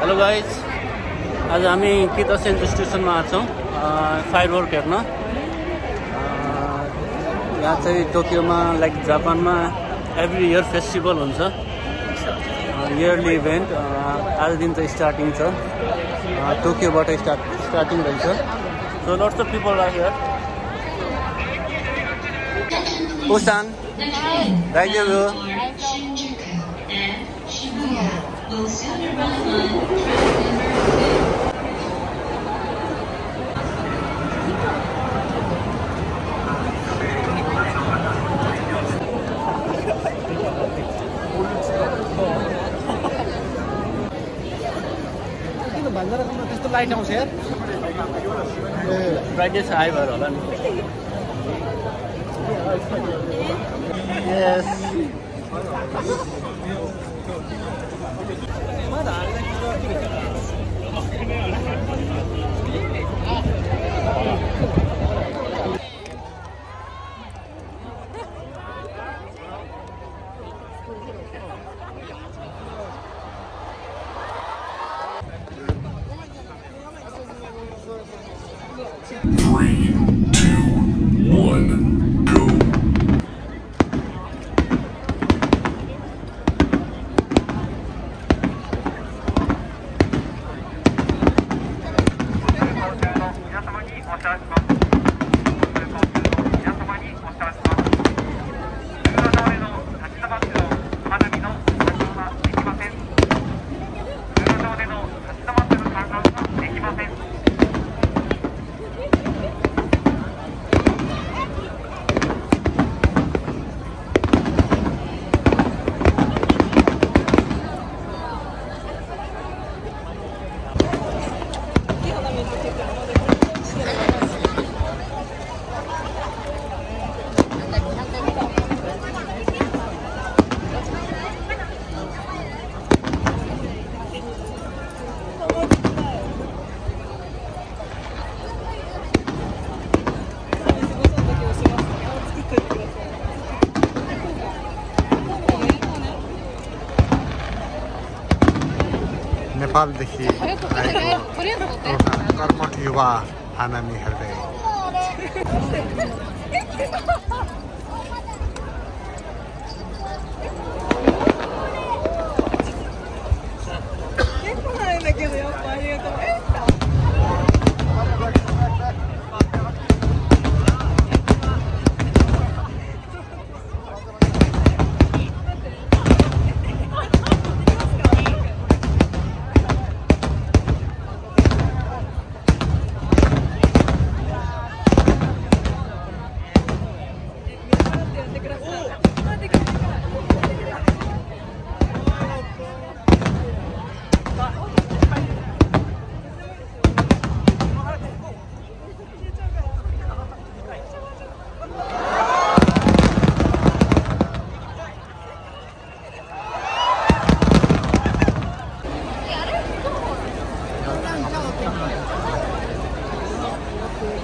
Hello guys, आज हामी किता सेन्ट्रल स्टेसनमा आछौँ फायरवर्क हेर्न। यहाँ चाहिँ टोकियोमा लाइक जापानमा एभ्री इयर फेस्टिभल हुन्छ, इयरली इभेन्ट। आज दिन चाहिँ स्टार्टिङ छ, टोकियोबाट स्टार्टिङ रहेछ। So lots of people are here. उसान दाइजो will soon run on त्यस्तो लाइट आउँछ यार, ब्राइटनेस हाई भएर होला नि। यस नेपालदेखि कर्मठ युवा हानामीहरूले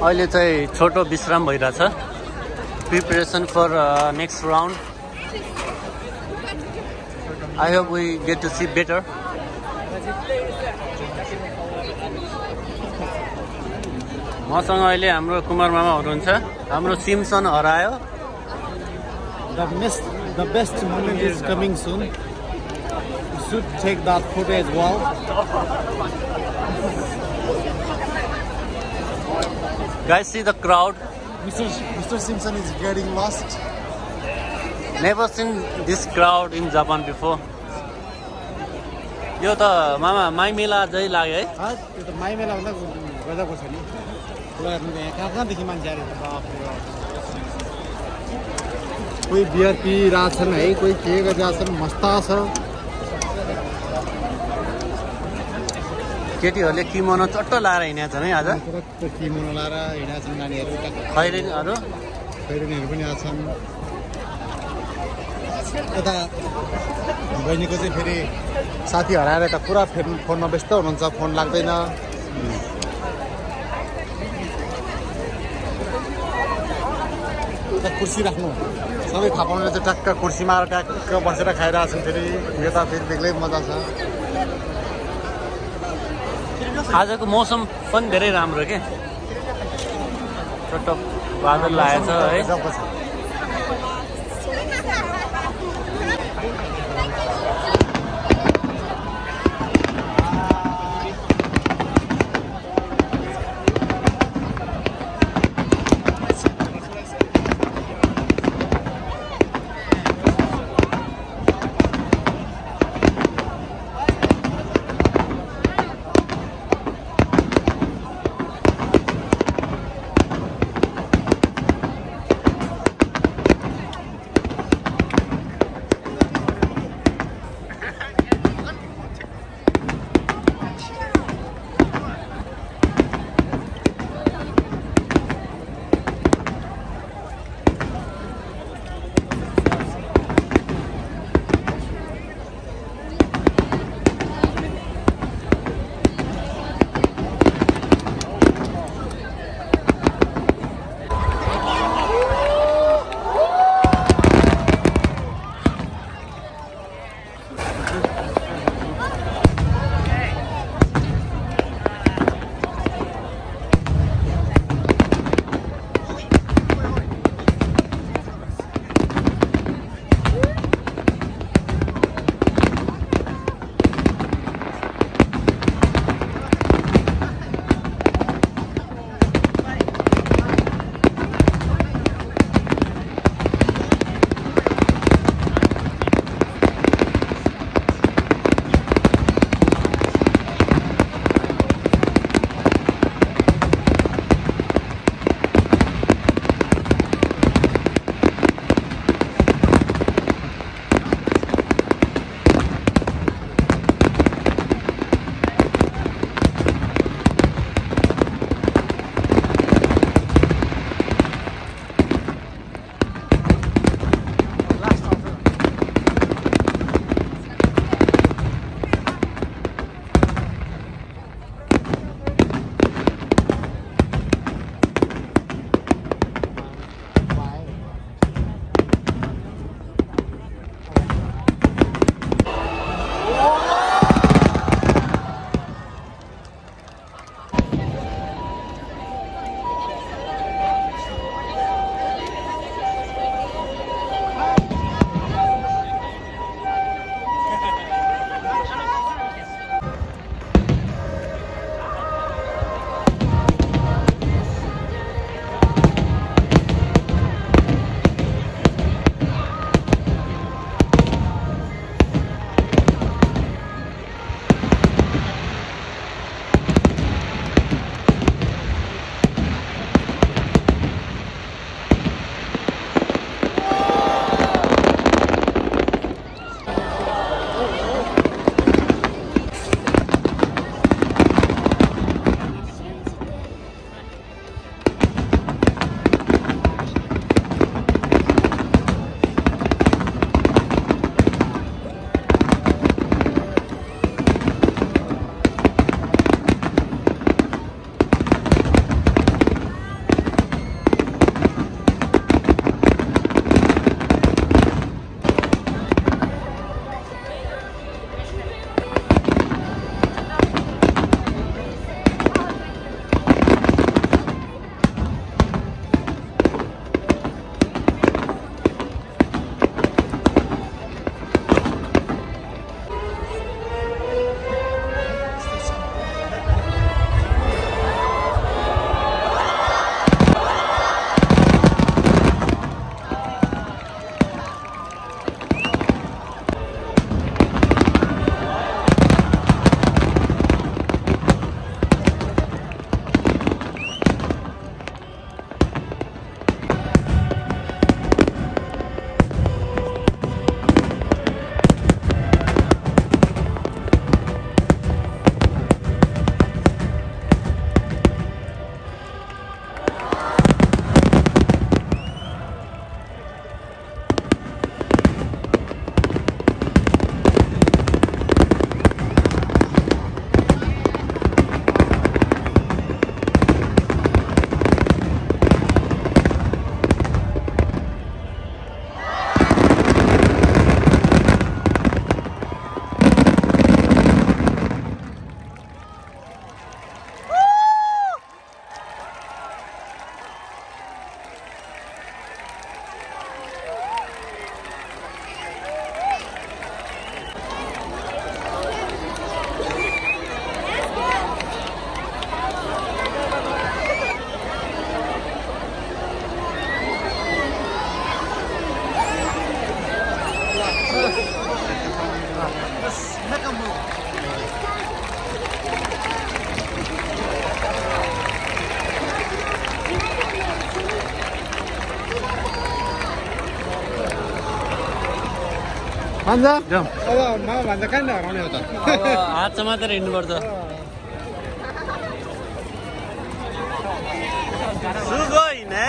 अहिले चाहिँ छोटो विश्राम भइरहेछ, preparation for next round. I hope we get to see better. मसँग अहिले हाम्रो कुमार मामा हुनुहुन्छ। हाम्रो सिम्सन हरायो। The best moment is coming soon. You should take that photo as well. Guys, see the crowd. Mr. Simpson is getting lost. Never seen this crowd in Japan before. यो त मामा माई मेला जै लाग्यो है। त्यो त माई मेला भन्दा गजबको छ नि। कहाँदेखि मान्छे आएर कोही बियर पिइरहेछन् है, कोही के गरिरहेछन्, मस्ता छ। केटीहरूले किमोनो चट्ट लाएर हिँडेका छन् है आज। किमोनो लाएर हिँडेका छन् नानीहरू। खैरेनीहरू पनि आछन्। यता बहिनीको चाहिँ फेरि साथी हराएर त पुरा फोनमा व्यस्त हुनुहुन्छ, फोन लाग्दैन। कुर्सी राख्नु सबै थाहा पाउनेले चाहिँ टक्क कुर्सीमा ट्याक्क बसेर खाइरहेछन्। फेरि यो त फेरि बेग्लै मजा छ। आजको मौसम पनि धेरै राम्रो के चट्ट बादल लागेछ है गजबको छ। भान्जा जाउँ अब मामा भान्जा कहाँनिर हराउने हो त अब हात समातेर हिँड्नुपर्छ सुगोइने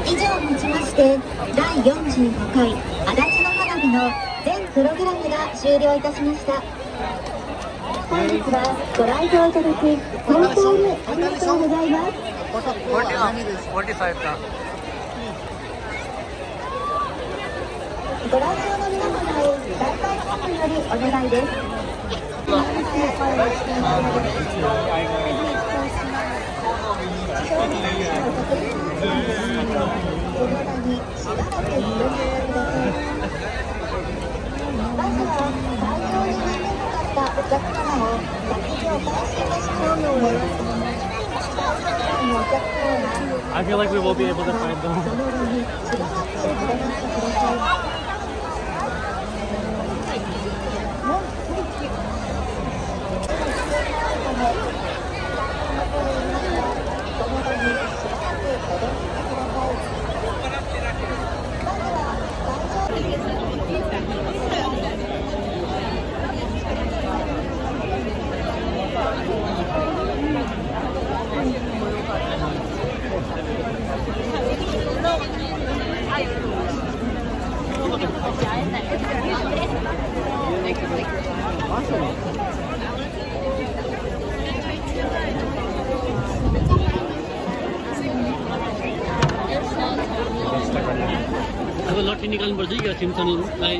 以上をもちまして第45回足立の花火の全プログラムが終了いたしました。本日はご来場いただき本当にありがとうございます。45かご来場の皆様へ大会本部よりお願いです。I feel like we will be able to find them. अब लट्ठी निकाल्नुपर्छ कि सिमसनलाई